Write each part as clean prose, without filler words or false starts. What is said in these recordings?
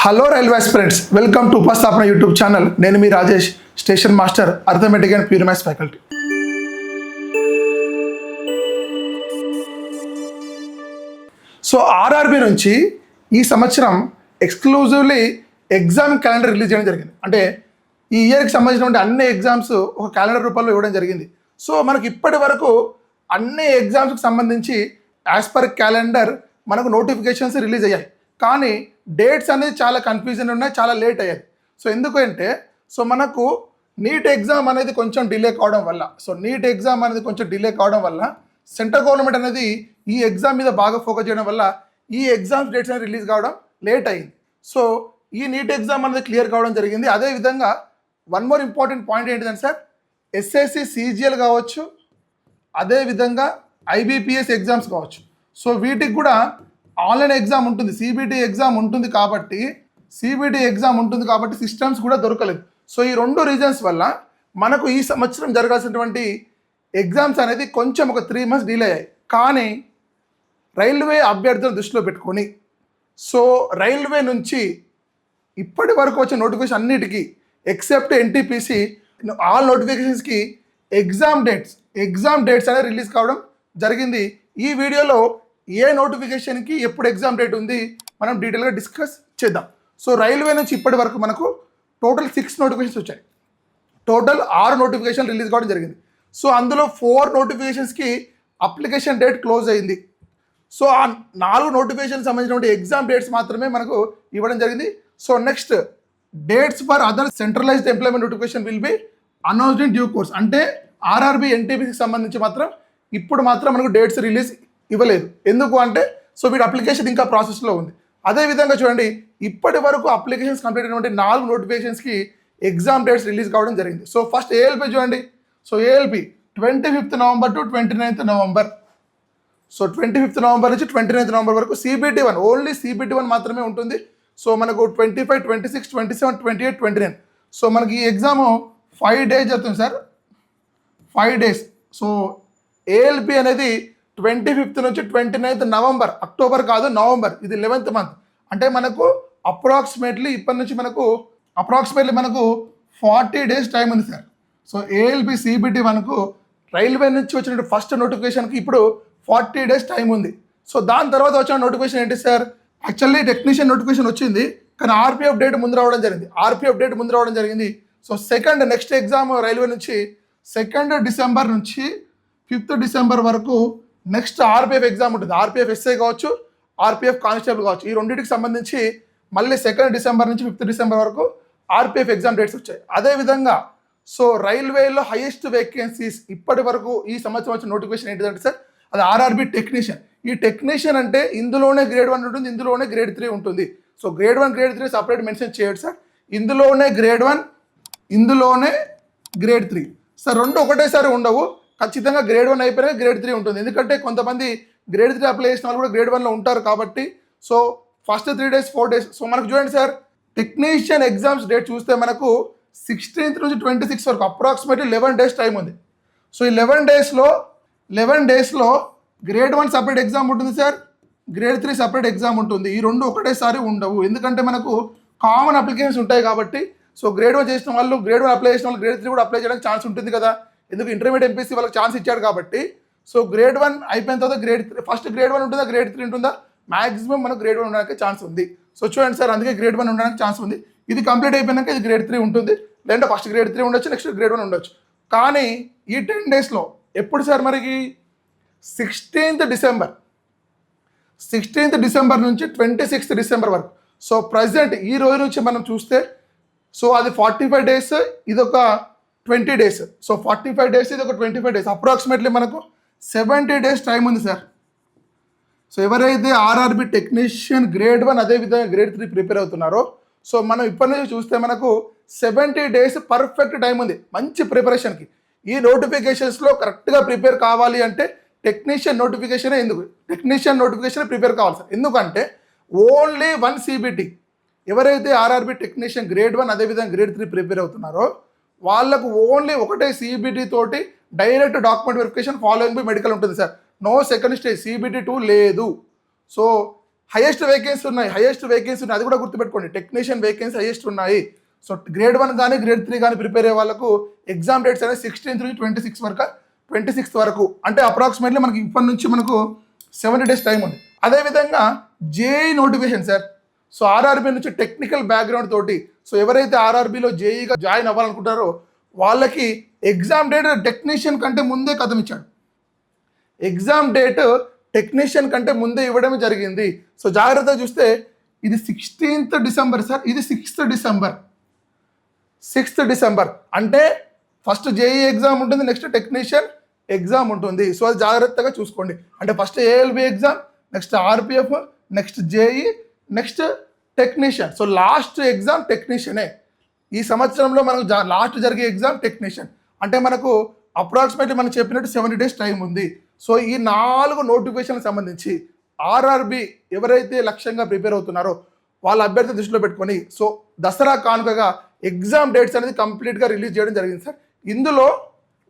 Hello railway aspirants, welcome to Upasthapana YouTube channel. నేను మీ Rajesh, station master, arithmetic and pure maths faculty. So RRB నుంచి ఈ సంవత్సరం exclusively exam calendar release చేయడం జరిగింది. అంటే ఈ ఇయర్కి సంబంధించినటువంటి అన్ని ఎగ్జామ్స్ ఒక క్యాలెండర్ రూపంలో ఇవ్వడం జరిగింది. సో మనకి ఇప్పటి వరకు అన్ని ఎగ్జామ్స్కి సంబంధించి యాజ్ పర్ క్యాలెండర్ మనకు నోటిఫికేషన్స్ రిలీజ్ అయ్యాయి. కానీ డేట్స్ అనేది చాలా కన్ఫ్యూజన్ ఉన్నాయి, చాలా లేట్ అయ్యాయి. సో ఎందుకంటే మనకు నీట్ ఎగ్జామ్ అనేది కొంచెం డిలే కావడం వల్ల సెంట్రల్ గవర్నమెంట్ అనేది ఈ ఎగ్జామ్ మీద బాగా ఫోకస్ చేయడం వల్ల ఈ ఎగ్జామ్స్ డేట్స్ అనేది రిలీజ్ కావడం లేట్ అయింది. సో ఈ నీట్ ఎగ్జామ్ అనేది క్లియర్ కావడం జరిగింది. అదేవిధంగా వన్ మోర్ ఇంపార్టెంట్ పాయింట్ ఏంటిదంటే సార్, ఎస్ఎస్సి సిజిఎల్ కావచ్చు, అదేవిధంగా ఐబీపీఎస్ ఎగ్జామ్స్ కావచ్చు. సో వీటికి కూడా ఆన్లైన్ ఎగ్జామ్ ఉంటుంది, సిబిటి ఎగ్జామ్ ఉంటుంది కాబట్టి సిస్టమ్స్ కూడా దొరకలేదు. సో ఈ రెండు రీజన్స్ వల్ల మనకు ఈ సంవత్సరం జరగాల్సినటువంటి ఎగ్జామ్స్ అనేది కొంచెం ఒక 3 months డిలే అయ్యాయి. కానీ రైల్వే అభ్యర్థులను దృష్టిలో పెట్టుకొని రైల్వే నుంచి ఇప్పటి వరకు వచ్చే నోటిఫికేషన్ అన్నిటికీ ఎక్సెప్ట్ ఎన్టీపీసీ ఆల్ నోటిఫికేషన్స్కి ఎగ్జామ్ డేట్స్ అనేది రిలీజ్ కావడం జరిగింది. ఈ వీడియోలో ఏ నోటిఫికేషన్కి ఎప్పుడు ఎగ్జామ్ డేట్ ఉంది మనం డీటెయిల్గా డిస్కస్ చేద్దాం. సో రైల్వే నుంచి ఇప్పటి వరకు మనకు టోటల్ 6 నోటిఫికేషన్స్ వచ్చాయి. టోటల్ 6 నోటిఫికేషన్ రిలీజ్ కావడం జరిగింది. సో అందులో 4 నోటిఫికేషన్స్కి అప్లికేషన్ డేట్ క్లోజ్ అయింది. సో ఆ 4 నోటిఫికేషన్ సంబంధించినటువంటి ఎగ్జామ్ డేట్స్ మాత్రమే మనకు ఇవ్వడం జరిగింది. So next dates for other centralised employment notification will be announced in due course. అంటే ఆర్ఆర్బి ఎన్టీపీసీకి సంబంధించి ఇప్పుడు మాత్రం మనకు డేట్స్ రిలీజ్ ఇవ్వలేదు. ఎందుకు అంటే వీటి అప్లికేషన్ ఇంకా ప్రాసెస్లో ఉంది. అదేవిధంగా చూడండి, ఇప్పటి వరకు అప్లికేషన్స్ కంప్లీట్ అయినటువంటి 4 నోటిఫికేషన్స్కి ఎగ్జామ్ డేట్స్ రిలీజ్ కావడం జరిగింది. సో ఫస్ట్ ఏఎల్పి చూడండి. So ALP 25th November to 29th November. So 25th November నుంచి 29th November వరకు. CBT1 ఓన్లీ CBT1 మాత్రమే ఉంటుంది. సో మనకు 25, 26, 27, 28, 29. సో మనకి ఈ ఎగ్జామ్ 5 days జరుగుతుంది సార్, 5 days. సో ఏఎల్పి అనేది 25th నుంచి 29th November, అక్టోబర్ కాదు నవంబర్, ఇది 11th month. అంటే మనకు అప్రాక్సిమేట్లీ ఇప్పటి నుంచి మనకు 40 days టైం ఉంది సార్. సో ఏఎల్పి CBT1కు రైల్వే నుంచి వచ్చిన ఫస్ట్ నోటిఫికేషన్కి ఇప్పుడు 40 days టైం ఉంది. సో దాని తర్వాత వచ్చిన నోటిఫికేషన్ ఏంటి సార్, యాక్చువల్లీ టెక్నీషియన్ నోటిఫికేషన్ వచ్చింది, కానీ ఆర్పిఎఫ్ డేట్ ముందు రావడం జరిగింది. సో నెక్స్ట్ ఎగ్జామ్ రైల్వే నుంచి 2nd December నుంచి 5th December వరకు నెక్స్ట్ ఆర్పిఎఫ్ ఎగ్జామ్ ఉంటుంది. ఆర్పిఎఫ్ ఎస్ఐ కావచ్చు, ఆర్పిఎఫ్ కానిస్టేబుల్ కావచ్చు. ఈ రెండింటికి సంబంధించి మళ్ళీ 2nd December నుంచి 5th December వరకు ఆర్పిఎఫ్ ఎగ్జామ్ డేట్స్ వచ్చాయి. అదేవిధంగా రైల్వేలో హైయెస్ట్ వేకెన్సీస్ ఇప్పటి వరకు ఈ సంవత్సరం వచ్చిన నోటిఫికేషన్ ఏంటిదంటే సార్, అది ఆర్ఆర్బి టెక్నీషియన్. ఈ టెక్నీషియన్ అంటే ఇందులోనే గ్రేడ్ 1 ఉంటుంది, ఇందులోనే గ్రేడ్ 3 ఉంటుంది. So grade 1, grade 3 separate mention చేయడు సార్. ఇందులోనే గ్రేడ్ 1, ఇందులోనే గ్రేడ్ 3 సార్. రెండు ఒకటేసారి ఉండవు, ఖచ్చితంగా గ్రేడ్ 1 అయిపోయినా గ్రేడ్ 3 ఉంటుంది. ఎందుకంటే కొంతమంది గ్రేడ్ 3 అప్లై చేసిన వాళ్ళు కూడా గ్రేడ్ 1లో ఉంటారు కాబట్టి. So first 3 days 4 days. So మనకు చూడండి సార్, టెక్నీషియన్ ఎగ్జామ్స్ డేట్ చూస్తే మనకు 16th నుంచి 26 వరకు అప్రాక్సిమేట్లీ 11 days టైం ఉంది. సో ఈ 11 daysలో గ్రేడ్ 1 సపరేట్ ఎగ్జామ్ ఉంటుంది సార్, గ్రేడ్ 3 సపరేట్ ఎగ్జామ్ ఉంటుంది. ఈ రెండు ఒకటేసారి ఉండవు, ఎందుకంటే మనకు కామన్ అప్లికేషన్స్ ఉంటాయి కాబట్టి. సో గ్రేడ్ 1 చేసిన వాళ్ళు, గ్రేడ్ 1 అప్లై చేసిన వాళ్ళు గ్రేడ్ 3 కూడా అప్లై చేయడానికి ఛాన్స్ ఉంటుంది కదా, ఎందుకు ఇంటర్మీడియట్ ఎంపీసీ వాళ్ళకి ఛాన్స్ ఇచ్చాడు కాబట్టి. సో గ్రేడ్ 1 అయిపోయిన తర్వాత గ్రేడ్ 3, ఫస్ట్ గ్రేడ్ 1 ఉంటుందా, గ్రేడ్ 3 ఉంటుందా, మ్యాక్సిమం మనకు గ్రేడ్ 1 ఉండడానికి ఛాన్స్ ఉంది. సో చూడండి సార్, అందుకే గ్రేడ్ 1 ఉండడానికి ఛాన్స్ ఉంది. ఇది కంప్లీట్ అయిపోయినాక ఇది గ్రేడ్ 3 ఉంటుంది, లేదంటే ఫస్ట్ గ్రేడ్ 3 ఉండొచ్చు, నెక్స్ట్ గ్రేడ్ 1 ఉండొచ్చు. కానీ ఈ 10 daysలో ఎప్పుడు సార్ మనకి 16th December నుంచి 26th December వరకు. సో ప్రజెంట్ ఈ రోజు నుంచి మనం చూస్తే అది 45 days, ఇది ఒక 20 days. సో 45 days, ఇది ఒక 25 days, అప్రాక్సిమేట్లీ మనకు 70 days టైం ఉంది సార్. సో ఎవరైతే ఆర్ఆర్బి టెక్నీషియన్ గ్రేడ్ 1 అదేవిధంగా గ్రేడ్ 3 ప్రిపేర్ అవుతున్నారో, సో మనం ఇప్పటి నుంచి చూస్తే మనకు 70 days పర్ఫెక్ట్ టైం ఉంది మంచి ప్రిపరేషన్కి. ఈ నోటిఫికేషన్స్లో కరెక్ట్గా ప్రిపేర్ కావాలి అంటే టెక్నీషియన్ నోటిఫికేషన్ ప్రిపేర్ కావాలి సార్. ఎందుకంటే ఓన్లీ 1 CBT, ఎవరైతే ఆర్ఆర్బి టెక్నీషియన్ గ్రేడ్ 1 అదేవిధంగా గ్రేడ్ 3 ప్రిపేర్ అవుతున్నారో వాళ్ళకు ఓన్లీ ఒకటే CBT తోటి direct document verification following by medical ఉంటుంది sir. No second stage, CBT2 లేదు. సో హైయెస్ట్ వేకెన్సీ ఉన్నాయి, అది కూడా గుర్తుపెట్టుకోండి. టెక్నీషియన్ వేకెన్సీ హైయెస్ట్ ఉన్నాయి. సో గ్రేడ్ 1 కానీ గ్రేడ్ 3 కానీ ప్రిపేర్ అయ్యే వాళ్ళకు ఎగ్జామ్ డేట్స్ అనేది 16 నుంచి 26 వరకు అంటే అప్రాక్సిమేట్లీ మనకి ఇప్పటి నుంచి మనకు 70 days టైం ఉంది. అదేవిధంగా JEE notification sir. So RRB నుంచి టెక్నికల్ బ్యాక్గ్రౌండ్ తోటి సో ఎవరైతే ఆర్ఆర్బీలో జేఈగా జాయిన్ అవ్వాలనుకుంటారో వాళ్ళకి ఎగ్జామ్ డేట్ టెక్నీషియన్ కంటే ముందే కథం ఇచ్చాడు. ఎగ్జామ్ డేట్ టెక్నీషియన్ కంటే ముందే ఇవ్వడం జరిగింది. సో జాగ్రత్తగా చూస్తే ఇది 16th December సార్, ఇది 6th December అంటే ఫస్ట్ జేఈ ఎగ్జామ్ ఉంటుంది, నెక్స్ట్ టెక్నీషియన్ ఎగ్జామ్ ఉంటుంది. సో అది జాగ్రత్తగా చూసుకోండి. అంటే first ALP exam, next RPF, next JE, next technician. So last exam టెక్నీషియనే. ఈ సంవత్సరంలో మనకు లాస్ట్ జరిగే ఎగ్జామ్ టెక్నీషియన్. అంటే మనకు అప్రాక్సిమేట్లీ మనం చెప్పినట్టు 70 days టైం ఉంది. సో ఈ 4 నోటిఫికేషన్కి సంబంధించి ఆర్ఆర్బి ఎవరైతే లక్ష్యంగా ప్రిపేర్ అవుతున్నారో వాళ్ళ అభ్యర్థి దృష్టిలో పెట్టుకొని సో దసరా కానుకగా ఎగ్జామ్ డేట్స్ అనేది కంప్లీట్గా రిలీజ్ చేయడం జరిగింది సార్. ఇందులో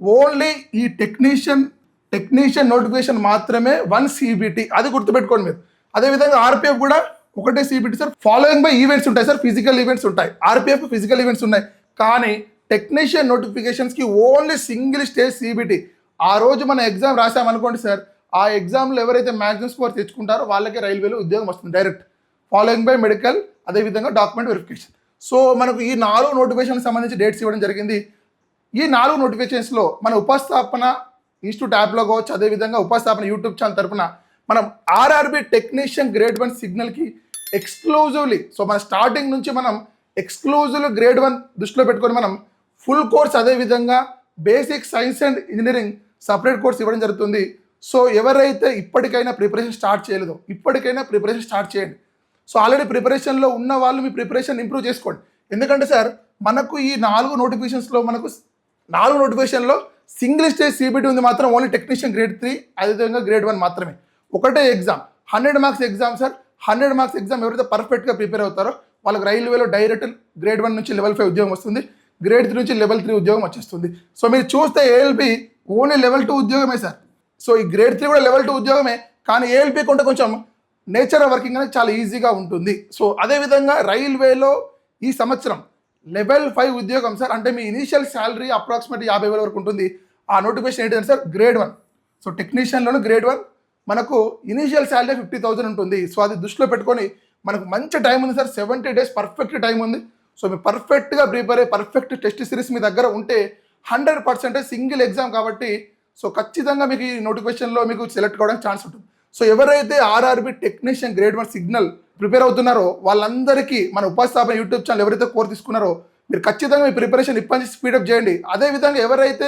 ఓన్లీ ఈ టెక్నీషియన్ నోటిఫికేషన్ మాత్రమే 1 CBT, అది గుర్తుపెట్టుకోండి మీరు. అదేవిధంగా ఆర్పిఎఫ్ కూడా ఒకటే CBT sir. Following by events ఉంటాయి సార్, ఫిజికల్ ఈవెంట్స్ ఉంటాయి. ఆర్పిఎఫ్ ఫిజికల్ ఈవెంట్స్ ఉన్నాయి, కానీ టెక్నీషియన్ నోటిఫికేషన్స్కి ఓన్లీ సింగిల్ స్టేజ్ CBT. ఆ రోజు మనం ఎగ్జామ్ రాసామనుకోండి సార్, ఆ ఎగ్జామ్లో ఎవరైతే మ్యాక్సిమం స్కోర్ తెచ్చుకుంటారో వాళ్ళకి రైల్వేలో ఉద్యోగం వస్తుంది డైరెక్ట్, ఫాలోయింగ్ బై మెడికల్, అదేవిధంగా డాక్యుమెంట్ వెరిఫికేషన్. సో మనకు ఈ 4 నోటిఫికేషన్కి సంబంధించి డేట్స్ ఇవ్వడం జరిగింది. ఈ 4 నోటిఫికేషన్స్లో మన ఉపస్థాపన ఇన్స్టిట్యూట్ యాప్లో కావచ్చు, అదేవిధంగా ఉపస్థాపన యూట్యూబ్ ఛానల్ తరపున మనం ఆర్ఆర్బి టెక్నీషియన్ గ్రేడ్ 1 సిగ్నల్కి ఎక్స్క్లూజివ్లీ సో మన స్టార్టింగ్ నుంచి మనం ఎక్స్క్లూజివ్లీ గ్రేడ్ 1 దృష్టిలో పెట్టుకొని మనం ఫుల్ కోర్స్, అదేవిధంగా basic science and engineering separate course ఇవ్వడం జరుగుతుంది. సో ఎవరైతే ఇప్పటికైనా ప్రిపరేషన్ స్టార్ట్ చేయలేదో ఇప్పటికైనా ప్రిపరేషన్ స్టార్ట్ చేయండి. సో ఆల్రెడీ ప్రిపరేషన్లో ఉన్న వాళ్ళు మీ ప్రిపరేషన్ ఇంప్రూవ్ చేసుకోండి. ఎందుకంటే సార్ మనకు ఈ 4 నోటిఫికేషన్స్లో మనకు 4 నోటిఫికేషన్లో సింగిల్ స్టేజ్ CBT ఉంది మాత్రం ఓన్లీ టెక్నీషియన్ గ్రేడ్ 3, అదేవిధంగా గ్రేడ్ 1 మాత్రమే. ఒకటే exam 100 marks exam sir. 100 marks exam ఎవరైతే పర్ఫెక్ట్గా ప్రిపేర్ అవుతారో వాళ్ళకి రైల్వేలో డైరెక్ట్ గ్రేడ్ 1 నుంచి లెవెల్ 5 ఉద్యోగం వస్తుంది, గ్రేడ్ 3 నుంచి లెవెల్ 3 ఉద్యోగం వచ్చేస్తుంది. సో మీరు చూస్తే ఏఎల్బి ఓన్లీ లెవెల్ 2 ఉద్యోగమే సార్. సో ఈ గ్రేడ్ 3 కూడా లెవెల్ 2 ఉద్యోగమే, కానీ ఏఎల్బి కొంటే కొంచెం నేచర్ ఆఫ్ వర్కింగ్ అనేది చాలా ఈజీగా ఉంటుంది. సో అదేవిధంగా రైల్వేలో ఈ సంవత్సరం లెవెల్ 5 ఉద్యోగం సార్. అంటే మీ ఇనీషియల్ శాలరీ అప్రాక్సిమేట్లీ 50,000 వరకు ఉంటుంది. ఆ నోటిఫికేషన్ ఏంటంటే సార్ గ్రేడ్ 1. సో టెక్నీషియన్లోనే గ్రేడ్ 1 మనకు ఇనీషియల్ శాలరీ 50,000 ఉంటుంది. సో అది దృష్టిలో పెట్టుకొని మనకు మంచి టైం ఉంది సార్, 70 days పర్ఫెక్ట్ టైం ఉంది. సో మీరు పర్ఫెక్ట్గా ప్రిపేర్ అయ్యి పర్ఫెక్ట్ టెస్ట్ సిరీస్ మీ దగ్గర ఉంటే 100% సింగిల్ ఎగ్జామ్ కాబట్టి సో ఖచ్చితంగా మీకు ఈ నోటిఫికేషన్లో మీకు సెలెక్ట్ కావడానికి ఛాన్స్ ఉంటుంది. సో ఎవరైతే RRB technician grade 1 signal prepare అవుతున్నారో వాళ్ళందరికీ మన ఉపస్థాపన యూట్యూబ్ ఛానల్ ఎవరైతే కోర్స్ తీసుకున్నారో మీరు ఖచ్చితంగా మీ ప్రిపరేషన్ ఇప్పటి నుంచి స్పీడప్ చేయండి. అదేవిధంగా ఎవరైతే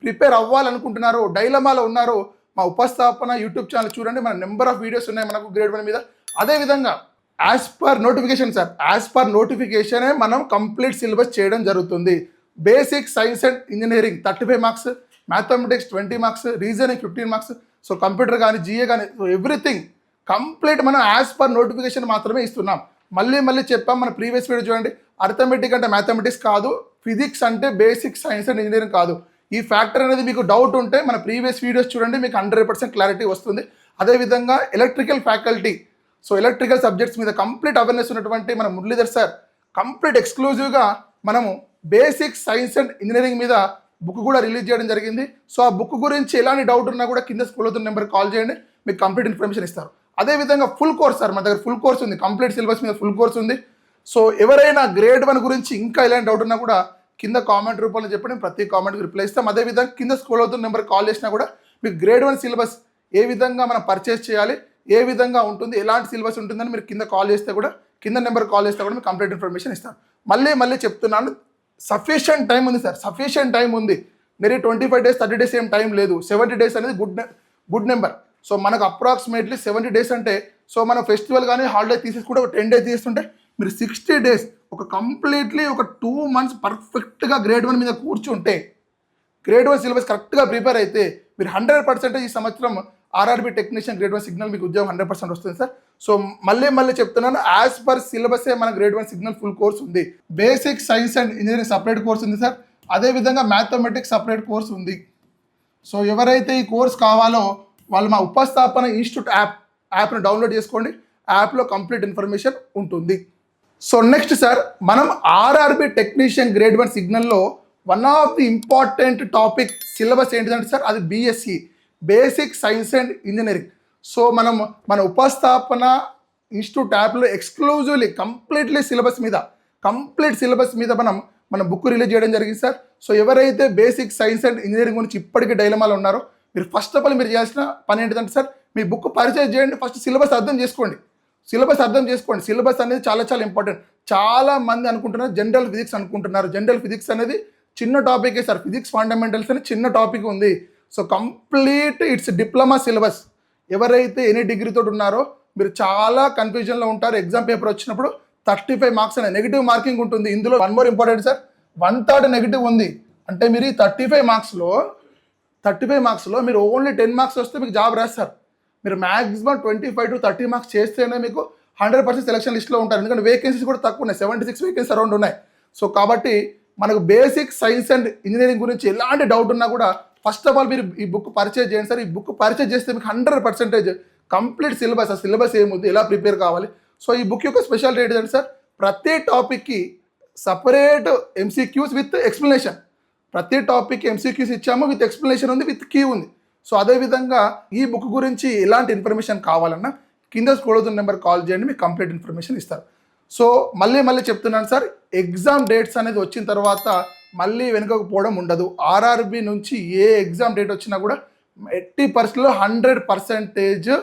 ప్రిపేర్ అవ్వాలనుకుంటున్నారో డైలమాలో ఉన్నారో మా ఉపస్థాపన యూట్యూబ్ ఛానల్ చూడండి, మన నెంబర్ ఆఫ్ వీడియోస్ ఉన్నాయి మనకు గ్రేడ్ 1 మీద. అదేవిధంగా as per notification sir, as per నోటిఫికేషనే మనం కంప్లీట్ సిలబస్ చేయడం జరుగుతుంది. Basic science and engineering 35 marks, mathematics 20 marks, reasoning 15 marks. So computer కానీ జిఏ కానీ సో ఎవ్రీథింగ్ కంప్లీట్ మనం యాజ్ పర్ నోటిఫికేషన్ మాత్రమే ఇస్తున్నాం. మళ్ళీ చెప్పాం, మన ప్రీవియస్ వీడియో చూడండి. అర్థమెటిక్ అంటే మ్యాథమెటిక్స్ కాదు, ఫిజిక్స్ అంటే బేసిక్ సైన్స్ అండ్ ఇంజనీరింగ్ కాదు. ఈ ఫ్యాక్టర్ అనేది మీకు డౌట్ ఉంటే మన ప్రీవియస్ వీడియోస్ చూడండి, మీకు 100% క్లారిటీ వస్తుంది. అదేవిధంగా electrical faculty so electrical subjects మీద కంప్లీట్ అవేర్నెస్ ఉన్నటువంటి మన మురళీధర్ సార్ కంప్లీట్ ఎక్స్క్లూజివ్గా మనము బేసిక్ సైన్స్ అండ్ ఇంజనీరింగ్ మీద బుక్ కూడా రిలీజ్ చేయడం జరిగింది. సో ఆ బుక్ గురించి ఎలాంటి డౌట్ ఉన్నా కూడా కింద స్కూల్ అవుతున్న నెంబర్కి కాల్ చేయండి, మీకు కంప్లీట్ ఇన్ఫర్మేషన్ ఇస్తారు. అదేవిధంగా ఫుల్ కోర్స్ సార్, మన దగ్గర ఫుల్ కోర్స్ ఉంది, కంప్లీట్ సిలబస్ మీద ఫుల్ కోర్స్ ఉంది. సో ఎవరైనా గ్రేడ్ 1 గురించి ఇంకా ఎలాంటి డౌట్ ఉన్నా కూడా కింద కామెంట్ రూపంలో చెప్పండి, ప్రతి కామెంట్కి రిప్లై ఇస్తాం. అదేవిధంగా కింద స్కూల్ అవుతున్న నెంబర్కి కాల్ చేసినా కూడా మీకు గ్రేడ్ 1 సిలబస్ ఏ విధంగా మనం పర్చేస్ చేయాలి, ఏ విధంగా ఉంటుంది, ఎలాంటి సిలబస్ ఉంటుందని మీరు కింద కాల్ చేస్తే కూడా కింద నెంబర్ కాల్ చేస్తే కూడా మీకు కంప్లీట్ ఇన్ఫర్మేషన్ ఇస్తాను. మళ్ళీ చెప్తున్నాను, సఫిషియంట్ టైం ఉంది సార్, సఫిషియంట్ టైం ఉంది. మీరు 25 days 30 days ఏం టైం లేదు. 70 days అనేది గుడ్ నెంబర్. సో మనకు అప్రాక్సిమేట్లీ 70 days అంటే సో మనం ఫెస్టివల్ కానీ హాలిడే తీసేసుకుంటే ఒక 10 days తీసుకుంటే మీరు 60 days ఒక కంప్లీట్లీ ఒక 2 months పర్ఫెక్ట్గా గ్రేడ్ 1 మీద కూర్చుంటే గ్రేడ్ 1 సిలబస్ కరెక్ట్గా ప్రిపేర్ అయితే మీరు 100% ఈ సంవత్సరం ఆర్ఆర్బి టెక్నీషియన్ గ్రేడ్ 1 సిగ్నల్ మీకు ఉద్యోగం 100% వస్తుంది సార్. సో మళ్ళీ చెప్తున్నాను, యాజ్ పర్ సిలబసే మన గ్రేడ్ 1 సిగ్నల్ ఫుల్ కోర్స్ ఉంది. Basic science and engineering separate course ఉంది సార్. అదేవిధంగా మ్యాథమెటిక్స్ సపరేట్ కోర్స్ ఉంది. సో ఎవరైతే ఈ కోర్స్ కావాలో వాళ్ళు మా ఉపస్థాపన ఇన్స్టిట్యూట్ యాప్ని డౌన్లోడ్ చేసుకోండి. యాప్లో కంప్లీట్ ఇన్ఫర్మేషన్ ఉంటుంది. సో నెక్స్ట్ సార్, మనం ఆర్ఆర్బి టెక్నీషియన్ గ్రేడ్ 1 సిగ్నల్లో one of the important topic syllabus ఏంటిదంటే సార్, అది BSc basic science and engineering. So మన ఉపస్థాపన ఇన్స్టిట్యూట్ యాప్లో ఎక్స్క్లూజివ్లీ కంప్లీట్ సిలబస్ మీద మన బుక్ రిలీజ్ చేయడం జరిగింది సార్. సో ఎవరైతే బేసిక్ సైన్స్ అండ్ ఇంజనీరింగ్ గురించి ఇప్పటికీ డైలమాలో ఉన్నారో, మీరు ఫస్ట్ ఆఫ్ ఆల్ మీరు చేయాల్సిన పని ఏంటిదంటే సార్, మీ బుక్ పరిచయం చేయండి. ఫస్ట్ సిలబస్ అర్థం చేసుకోండి. సిలబస్ అనేది చాలా చాలా ఇంపార్టెంట్. చాలా మంది అనుకుంటున్నారు జనరల్ ఫిజిక్స్ అనుకుంటున్నారు. జనరల్ ఫిజిక్స్ అనేది చిన్న టాపికే సార్. ఫిజిక్స్ ఫండమెంటల్స్ అని చిన్న టాపిక్ ఉంది. So complete it's diploma syllabus. ఎవరైతే ఎనీ డిగ్రీతో ఉన్నారో మీరు చాలా కన్ఫ్యూజన్లో ఉంటారు. ఎగ్జామ్ పేపర్ వచ్చినప్పుడు 35 మార్క్స్ అనే నెగిటివ్ మార్కింగ్ ఉంటుంది. ఇందులో one more important sir, 1/3 negative ఉంది. అంటే మీరు ఈ 35 మార్క్స్లో మీరు ఓన్లీ 10 మార్క్స్ వస్తే మీకు జాబ్ రాస్తారు. మీరు మ్యాక్సిమం 25 to 30 మార్క్స్ చేస్తేనే మీకు 100% సెలక్షన్ లిస్ట్లో ఉంటారు. ఎందుకంటే వేకెన్సీస్ కూడా తక్కువ ఉన్నాయి, 76 వేకెన్సీ అరౌండ్ ఉన్నాయి. సో కాబట్టి మనకు బేసిక్ సైన్స్ అండ్ ఇంజనీరింగ్ గురించి ఎలాంటి డౌట్ ఉన్నా కూడా ఫస్ట్ ఆఫ్ ఆల్ మీరు ఈ బుక్ పర్చేజ్ చేయండి సార్. ఈ బుక్ పర్చేజ్ చేస్తే మీకు 100% కంప్లీట్ సిలబస్, ఆ సిలబస్ ఏముంది, ఎలా ప్రిపేర్ కావాలి. సో ఈ బుక్ యొక్క స్పెషాలిటీ ఏంటంటే సార్, ప్రతి టాపిక్కి సపరేట్ ఎంసీక్యూస్ విత్ ఎక్స్ప్లెనేషన్. ప్రతి టాపిక్ ఎంసీక్యూస్ ఇచ్చాము, విత్ ఎక్స్ప్లెనేషన్ ఉంది, విత్ కీ ఉంది. సో అదేవిధంగా ఈ బుక్ గురించి ఎలాంటి ఇన్ఫర్మేషన్ కావాలన్నా కింద స్క్రోల్ అవుతున్న నెంబర్ కాల్ చేయండి, మీకు కంప్లీట్ ఇన్ఫర్మేషన్ ఇస్తారు. సో మళ్ళీ చెప్తున్నాను సార్, ఎగ్జామ్ డేట్స్ అనేది వచ్చిన తర్వాత మళ్ళీ వెనుకకు పోవడం ఉండదు. ఆర్ఆర్బి నుంచి ఏ ఎగ్జామ్ డేట్ వచ్చినా కూడా 80%లో 100%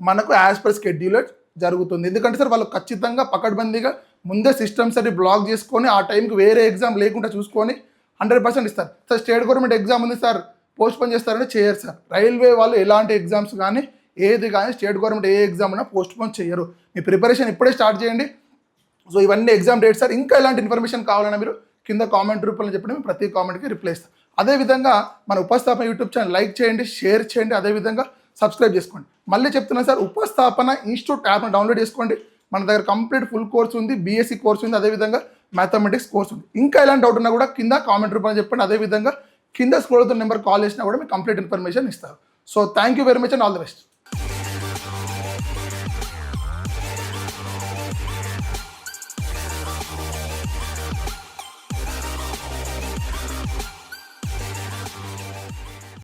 మనకు యాజ్ పర్ షెడ్యూల్ జరుగుతుంది. ఎందుకంటే సార్ వాళ్ళు ఖచ్చితంగా పకడ్బందీగా ముందే సిస్టమ్స్ అన్ని బ్లాక్ చేసుకొని ఆ టైంకి వేరే ఎగ్జామ్ లేకుండా చూసుకొని 100% ఇస్తారు. సార్ స్టేట్ గవర్నమెంట్ ఎగ్జామ్ ఉంది సార్, పోస్ట్పోన్ చేస్తారని చేయరు సార్. రైల్వే వాళ్ళు ఎలాంటి ఎగ్జామ్స్ కానీ ఏది కానీ స్టేట్ గవర్నమెంట్ ఏ ఎగ్జామ్ అయినా పోస్ట్పోన్ చేయరు. మీ ప్రిపరేషన్ ఇప్పుడే స్టార్ట్ చేయండి. సో ఇవన్నీ ఎగ్జామ్ డేట్స్ సార్. ఇంకా ఎలాంటి ఇన్ఫర్మేషన్ కావాలన్నా మీరు కింద కామెంట్ రూపంలో చెప్పండి, మేము ప్రతి కామెంట్కి రిప్లై ఇస్తాం. అదేవిధంగా మన ఉపస్థాపన యూట్యూబ్ ఛానల్ లైక్ చేయండి, షేర్ చేయండి, అదేవిధంగా సబ్స్క్రైబ్ చేసుకోండి. మళ్ళీ చెప్తున్నాను సార్, ఉపస్థాపన ఇన్స్టిట్యూట్ యాప్ను డౌన్లోడ్ చేసుకోండి. మన దగ్గర కంప్లీట్ ఫుల్ కోర్స్ ఉంది, బీఎస్సీ కోర్స్ ఉంది, అదేవిధంగా మ్యాథమెటిక్స్ కోర్స్ ఉంది. ఇంకా ఎలాంటి డౌట్ ఉన్నా కూడా కింద కామెంట్ రూపంలో చెప్పండి. అదేవిధంగా కింద స్క్రోల్ అవుతున్న నెంబర్ కాల్ చేసినా కూడా మీకు కంప్లీట్ ఇన్ఫర్మేషన్ ఇస్తారు. So thank you very much and all the best.